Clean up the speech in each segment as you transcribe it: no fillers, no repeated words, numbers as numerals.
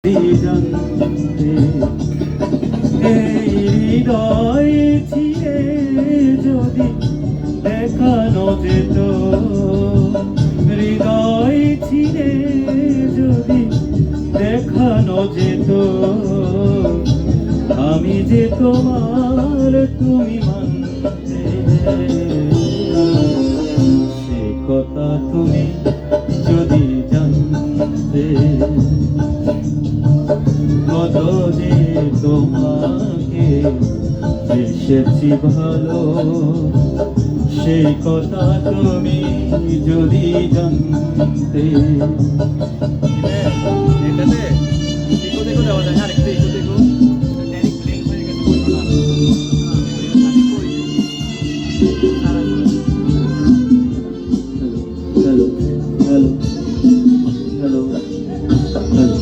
জানতে এই হৃদয় ছিঁড়ে যদি দেখানো যেত, হৃদয় ছিঁড়ে যদি দেখানো যেত, আমি যে তোমার তুমি মানতে, সে কথা তুমি যদি জানতে, কত যে তোমাকে এসেছি ভালো, সেই কথা তুমি যদি জানতে। এটাতে ইকো দেখো দেওয়া যায় না, আরেকটু ইকো দেখো, ডাইরেক্ট প্লেন হয়ে গেছে ঘটনা। হ্যালো হ্যালো হ্যালো হ্যালো,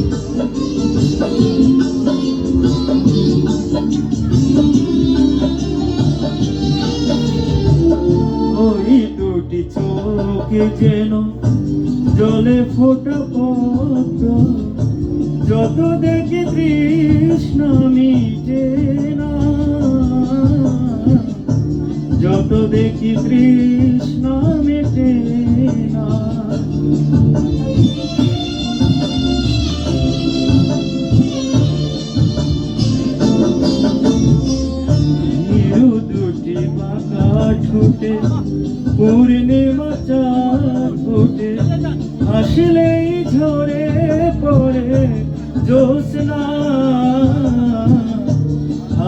ওই দুটি চোখে যেন জলে ফোটা পদ্ম, যত দেখি তৃষ্ণা মিটে না, যত দেখি তৃষ্ণা মেটে না। হিরু দুটি বাঁকা ঠোঁটে পূর্ণিমা চাঁদ ফুটে, আসলেই ঝরে পড়ে জ্যোৎস্না,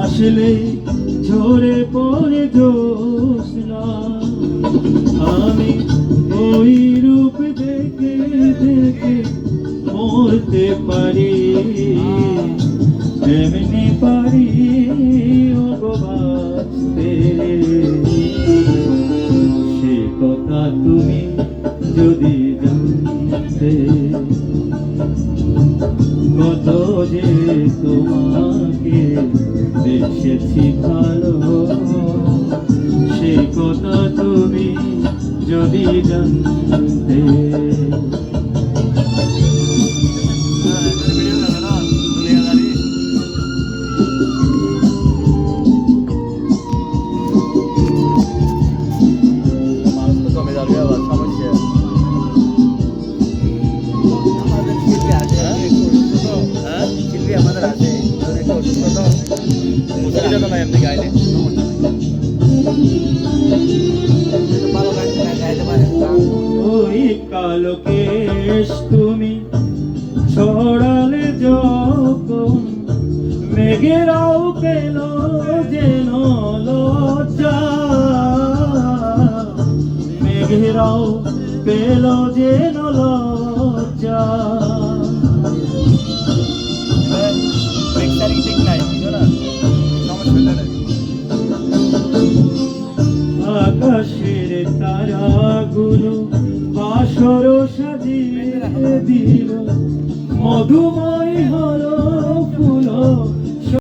আসলেই ঝরে পড়ে জ্যোৎস্না। আমি ওই রূপ দেখে দেখে মরতে পারি, এমনি পারি ও গো বাঁচতে, সে কথা তুমি যদি জানতে, কত যে তোমাকে এসেছি ভালো, সে কথা তুমি যদি জানতে। ওই কালো কেশ তুমি ছড়ালে যখন, মেঘেরাও পেল যেন লজ্জা, মেঘেরাও পেল যেন লজ্জা। আকাশের তারাগুলো বাসর সাজিয়ে দিল, মধুময় হলো ফুল